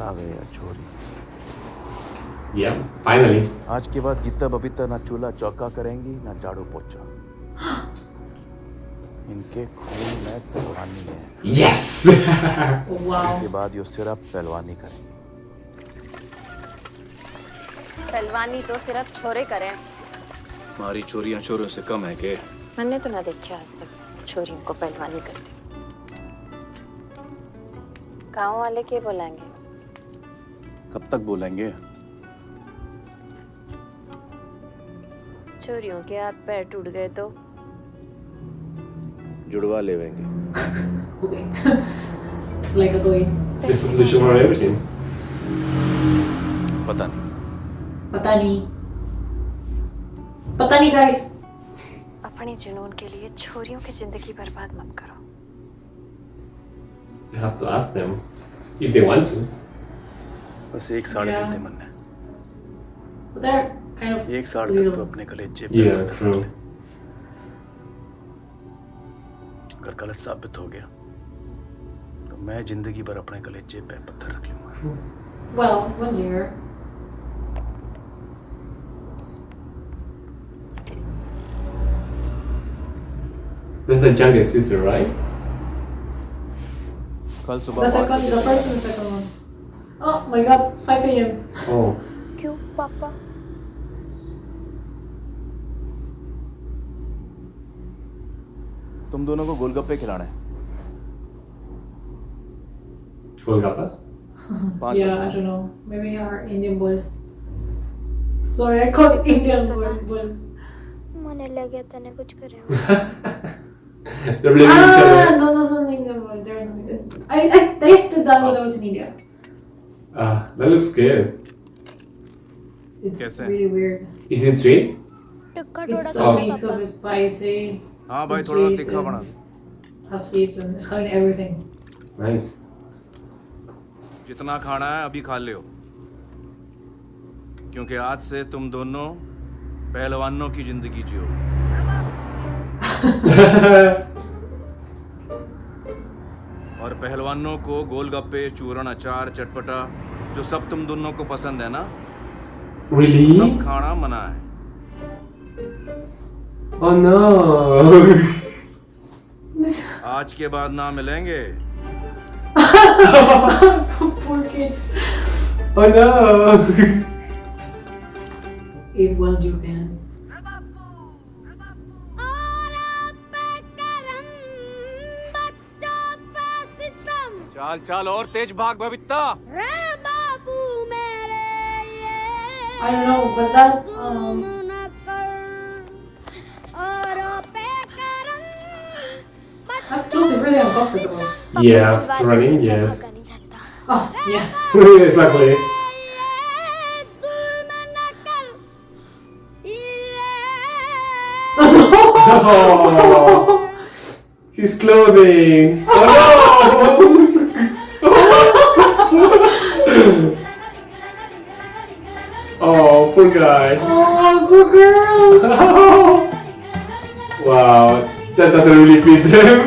आवे या छोरी। Yeah, finally. आज के बाद गीता बबीता ना चूल्हा चौका करेंगी ना झाड़ू पोछा। इनके खून में पहलवानी है। Yes. Wow. इसके बाद ये सिर्फ पहलवानी करेंगी। पहलवानी तो सिर्फ छोरे करें। हमारी चोरियां चोरों से कम है के? मैंने तो ना देखा आज तक छोरियों को पहलवानी करते। गाँव वाले क्या बोलेंगे? कब तक बोलेंगे? छोरियों के हाथ पैर टूट गए तो जुड़वा लेवेंगे। Okay. Like a toy. This is the solution for everything. पता नहीं। पता नहीं guys. अपनी जुनून के लिए छोरियों की जिंदगी बर्बाद मत करो। You have to ask them if they want to. बस एक साड़ी Yeah. देते मन है। But they're kind of एक साल तक little. तो अपने कलेजे पे Yeah, पत्थर true. रख ले। अगर गलत साबित हो गया तो मैं जिंदगी भर अपने कलेजे पे पत्थर रख लूंगा। Well, one year. That's the youngest sister, right? कल सुबह The first and the second one. Oh my god, it's 5 a.m. Oh. क्यों पापा? तुम दोनों को गोलगप्पे खिलाने हैं। Golgappas? 5 Yeah, I don't know. Maybe our Indian boys. Sorry, I called Indian boys. मने लगे तने कुछ करे। They're blaming each other. No, those are Indian boys. They're not good. I tasted that when I was in India. That looks good. It's Yes, sir. really weird. Is it sweet? Takka It's थोड़ा a mix of spicy. हाँ भाई and थोड़ा sweet तीखा and बना। has sweets and it's kind of everything. Nice. जितना खाना है अभी खा लियो, क्योंकि आज से तुम दोनों पहलवानों की जिंदगी जियो। और पहलवानों को गोलगप्पे, चूरन, अचार, चटपटा जो सब तुम दोनों को पसंद है ना, Really? सब खाना मना है। Oh no. आज के बाद ना मिलेंगे। Poor kids. Oh no. Eat well, you can. चाल चाल और तेज भाग Babita. I don't know, but that that clothes is really uncomfortable. Yeah, running, yes. Oh yeah. Exactly. Oh, his clothing. Oh no. Oh, poor guy. Oh, poor girls. Wow, that doesn't really fit them.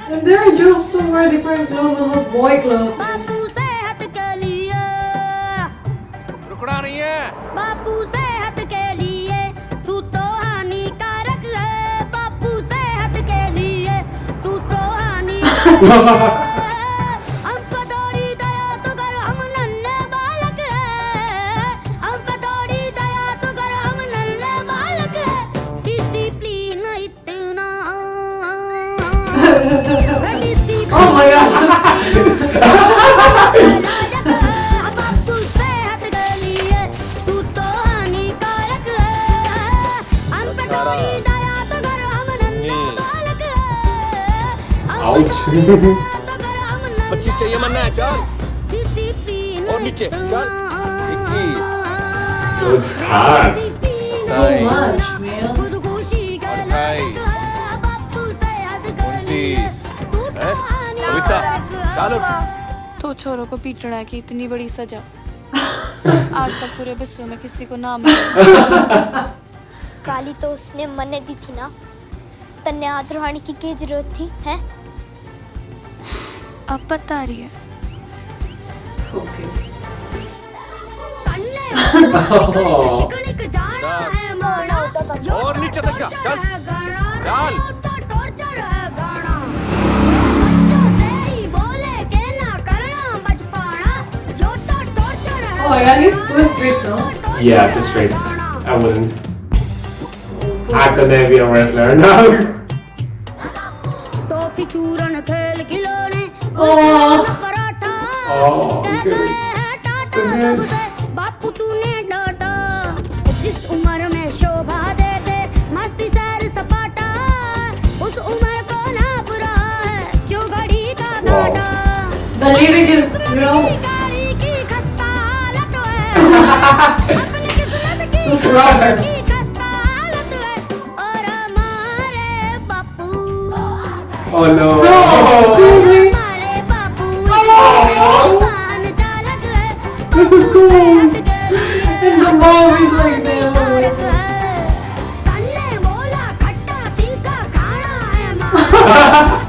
And they're just to wear different clothes, little boy clothes. रुकना नहीं है। बापू सेहत के लिए तू तो हानिकारक है। बापू सेहत के लिए तू तो हानिकारक है। हम पे थोड़ी दया तो कर, हम नन्हे बालक है। हम पे थोड़ी दया तो कर, हम नन्हे बालक है। डिसिप्लिन इतना Oh my god. बापू सेहत के लिए तू तो हानिकारक है। हम पे थोड़ी दया तो कर, हम नन्हे बालक है। Ouch. 25 चाहिए मन है, चल। डिसिप्लिन और नीचे, चल। 21। Looks hard. So much, man. खुदकुशी के लायक है। बापू सेहत के लिए 29। तू तो बबीता, चल उठ। तो छोरों को पीटना की इतनी बड़ी सजा आज तक पूरे विश्व में किसी को ना मिला। गाली तो उसने मने दी थी ना, तन्ने हाथ रुहानी की क्या जरूरत थी हैं? अब बता रही है Okay. शिकनिक जाना है मोड़ा और नीचे तक जा, चल, चल। टॉर्चर है गाना बच्चों से ही बोले के ना करना बचपना जो तो टॉर्चर है Oh, yeah, he's too straight now. Yeah, just straight. I wouldn't. I'm gonna be a wrestler now. Toffee चूरन खेल खिलौने Oh. पराठा Oh, कहते good. हैं टाटा So good. तब से बापू तूने डाटा जिस उम्र में शोभा दे दे मस्ती सैर सपाटा उस उम्र को नाप रहा है क्यों घड़ी का काटा The lyric is, you know, गाड़ी की खस्ता हालत है अपनी किस्मत की too proper. की खस्ता हालत है और हमारे बापू Oh no. Seriously? हमारे बापू Oh. वाहन चालक है That's so cool. And the mom is like Tarak that. है तन्ने बोला खट्टा तीखा खाना है माँ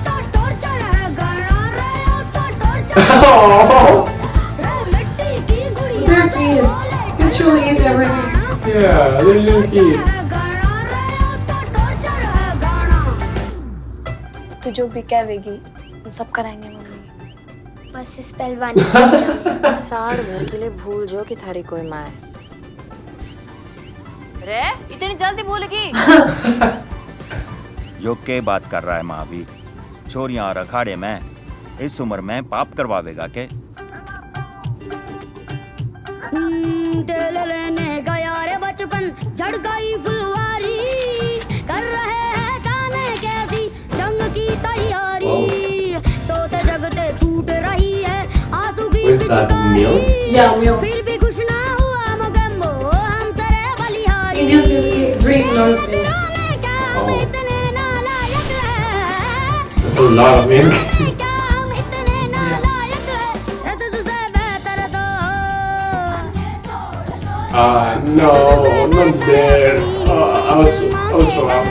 तो टॉर्चर है गाना रे तो टॉर्चर Oh. रे मिट्टी की गुड़िया They're kids. Kids should eat everything. Yeah, they're little kids. गाना रे तो टॉर्चर है गाना तू जो भी कहेगी हम सब कराएंगे मम्मी। बस इस पहलवानी से बचा। साल भर के लिए भूल जो कि थारी कोई माँ है। रे इतनी जल्दी भूलेगी? यो के बात कर रहा है महावीर? छोरियां और अखाड़े में इस उम्र में पाप करवावेगा के? तेल लेने गया रे बचपन झड़ गई फुलवारी कर रहे हैं जाने कैसी जंग की तैयारी सोते जगते छूट रही है आंसू की Where's that पिचकारी Yeah, milk. फिर भी खुश ना हुआ मगम्बो हम तेरे बलिहारी Indians usually drink a lot of milk. में क्या हम Oh. इतने नालायक हैं That's a lot of milk. क्या हम इतने नालायक हैं रे तुझसे बेहतर तो No, not there. I was wrong.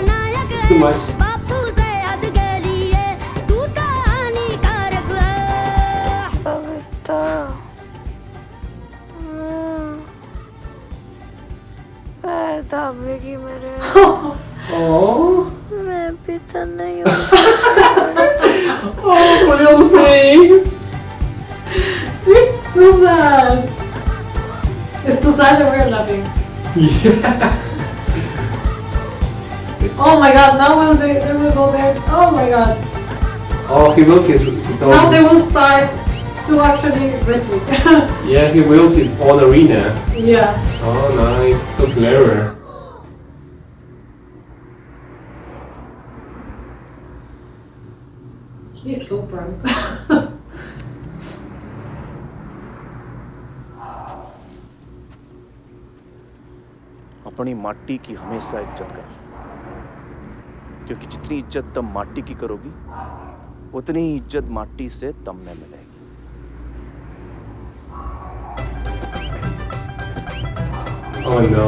It's too much. बापू से हद के लिए तू तो हानिकारक है बबीता पैर दाबेगी मेरे। Oh. मैं भी तो नहीं Oh, little things. It's too sad. It's too sad that we're laughing. Yeah. Oh my god, now they will go there. Oh my god. Oh, he built his Now own. they will start to actually wrestle. Yeah, he built his own arena. Yeah. Oh, nice. So clever. He's so proud. अपनी माटी की हमेशा इज्जत कर, क्योंकि जितनी इज्जत तुम माटी की करोगी उतनी ही इज्जत माटी से तुम में मिलेगी। Oh no.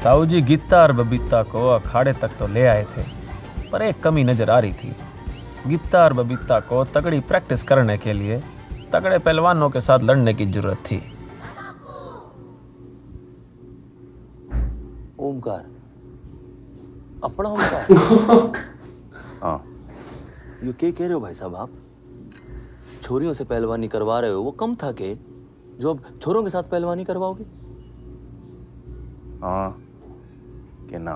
ताऊ जी गीता और बबीता को अखाड़े तक तो ले आए थे, पर एक कमी नजर आ रही थी। गीता और बबीता को तगड़ी प्रैक्टिस करने के लिए तगड़े पहलवानों के साथ लड़ने की जरूरत थी। ओमकार, अपना ओमकार। हाँ, ये क्या कह रहे हो भाई साहब आप? छोरियों से पहलवानी करवा रहे हो, वो कम था के जो अब छोरों के साथ पहलवानी करवाओगे? हाँ कि ना?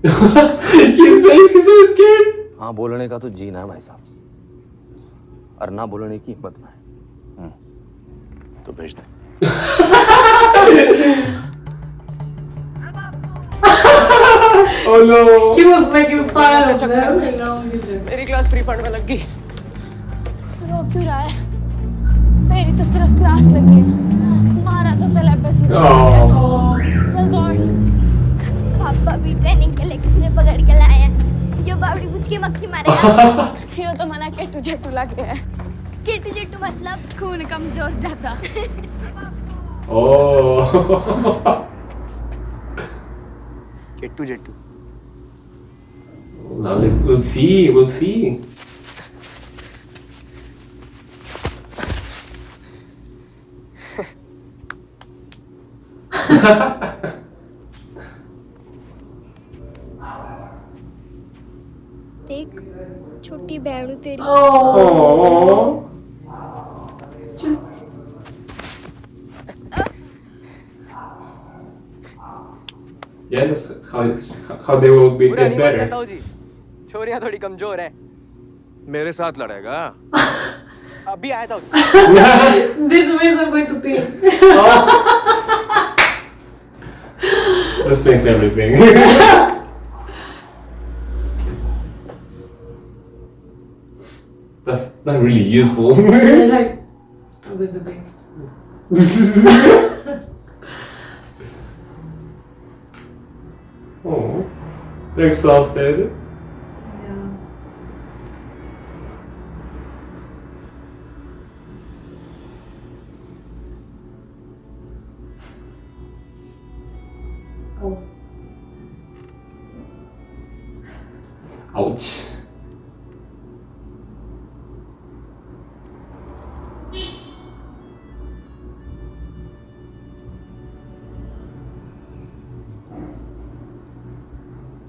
His face is so scared. हाँ बोलने का तो जीना है भाई साहब, और ना बोलने की हिम्मत ना है। तो भेज दे। Oh no. He was making fun of them. You know, he's just- मेरी क्लास प्री पढ़ने लग गई। रो क्यों रहा है? तेरी तो सिर्फ क्लास लगी है, हमारा तो सिलेबस ही नहीं है। Oh. चल दौड़। पापा भी ट्रेनिंग के लिए किसने पकड़ के लाए हैं? जो बावड़ी पूछ के मक्खी मारेगा। थियो तो मना केटू जेटू लग गया है। किटू जिट्टू मतलब खून कमजोर जाता। Oh. केट्टू जेट्टू Now we'll see. We'll see. देख छोटी बहनू तेरी। Oh. Yeah, that's how they will be get better. जी छोरियां थोड़ी कमजोर है मेरे साथ लड़ेगा अभी आया था This means I'm going to pay. This makes everything. That's not really useful. It's like, I'm going to pay. Oh, they're exhausted. Yeah. Oh. Ouch.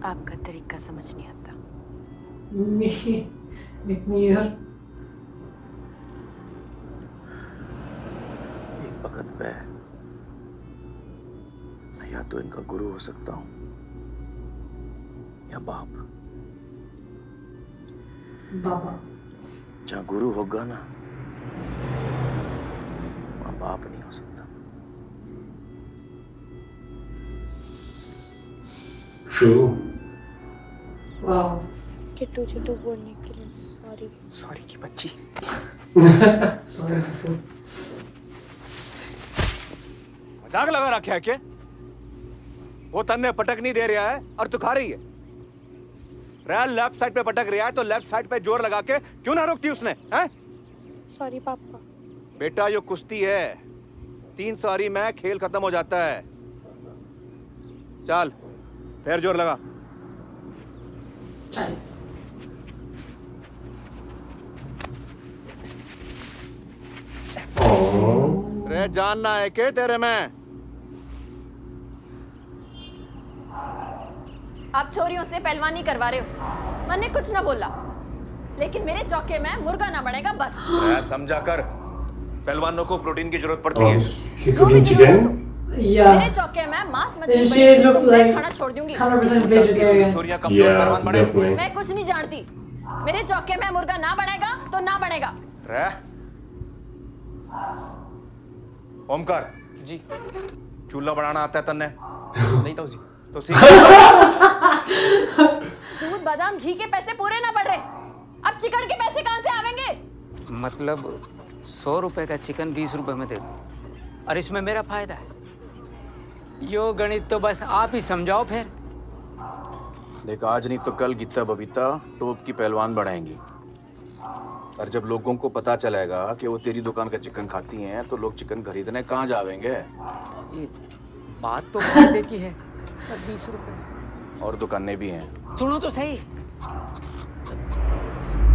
आपका तरीका समझ नहीं आता। Me neither. एक वक्त पे मैं या तो इनका गुरु हो सकता हूँ या बाप। Baba. जहाँ गुरु होगा ना वहाँ बाप नहीं हो सकता। True. Wow. केटू जेटू बोलने के लिए सॉरी। सॉरी की बच्ची। Sorry for मजाक लगा रखा है क्या? वो तन्ने पटक नहीं दे रहा है और तू खा रही है। रैल लेफ्ट साइड पे पटक रहा है तो लेफ्ट साइड पे जोर लगा के क्यों ना रोकती उसने? हैं? सॉरी पापा। बेटा ये कुश्ती है। 3 सॉरी में खेल खत्म हो जाता है। चल फिर जोर लगा। Chai. Oh. रे जानना है के तेरे में? आप छोरियों से पहलवानी करवा रहे हो। मैंने कुछ ना बोला, लेकिन मेरे चौके में मुर्गा ना बनेगा बस। रे समझा कर। पहलवानों को प्रोटीन की जरूरत पड़ती Oh, है। she जो भी cooking जरूरत chicken? हो। Yeah. मेरे चौके में मांस मछली She बनेगी looks तो मैं like खाना छोड़ दूंगी। 100% vegetarian. छोरियां कमजोर Yeah, पहलवान बने। definitely. मैं कुछ नहीं जानती। मेरे चौके में मुर्गा ना बनेगा तो ना बनेगा। रे ओमकार जी चूल्हा बनाना आता है तन्ने? नहीं तो जी तो सीख। दूध बादाम घी के पैसे पूरे ना पड़ रहे, अब चिकन के पैसे कहाँ से आवेंगे? मतलब 100 रुपए का चिकन 20 रुपए में दे दो और इसमें मेरा फायदा है। यो गणित तो बस आप ही समझाओ फिर। देख आज नहीं तो कल गीता बबीता टोप की पहलवान बढ़ाएंगी और जब लोगों को पता चलेगा कि वो तेरी दुकान का चिकन खाती हैं तो लोग चिकन खरीदने कहाँ जावेंगे? ये बात तो फायदे की है पर 20 रुपए। और दुकानें भी हैं। सुनो तो सही,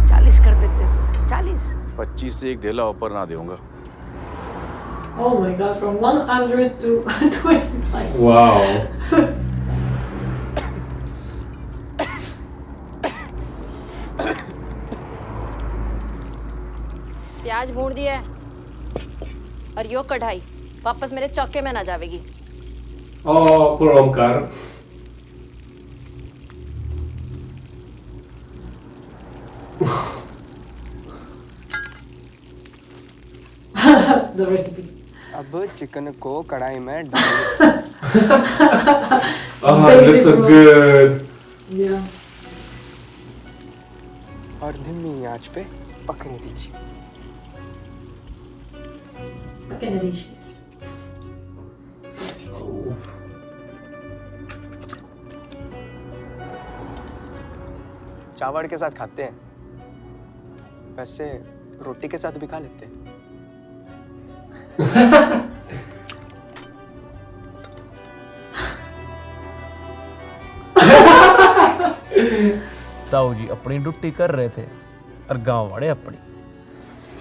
40 कर देते तो 40। 25 से एक धेला ऊपर ना दूंगा। Oh my god, from 100 to 25. Wow. प्याज भून दिया है और यो कढ़ाई वापस मेरे चौके में ना जावेगी। Oh, poor Omkar. The recipe. अब चिकन को कढ़ाई में Oh, that's so good. Yeah. और धीमी आंच पे पकने दीजिए। Pequena dish. चावल के साथ खाते हैं, वैसे रोटी के साथ भी खा लेते हैं। ताऊ जी अपनी ड्यूटी कर रहे थे और गांव वाले अपनी।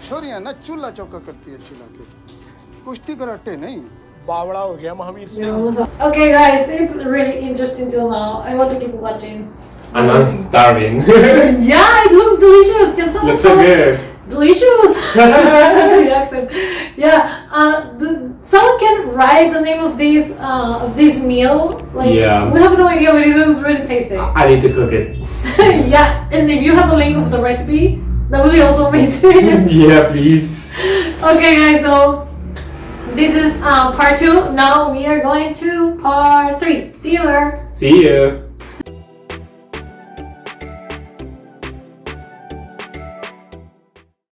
छोरियां ना चूल्हा चौका करती है चिल्ला के, कुश्ती कराटे नहीं। बावड़ा हो गया Mahavir Singh. Okay, guys, it's really interesting till now. I want to keep watching. And I'm starving. Yeah, it looks delicious. Can someone Looks so tell- good. Delicious. Yeah. Someone can write the name of this meal. Like, Yeah. we have no idea, but it looks really tasty. I need to cook it. Yeah, and if you have a link of the recipe, that would be also amazing. Yeah, please. Okay, guys. So this is part 2. Now we are going to part 3. See you there. See you.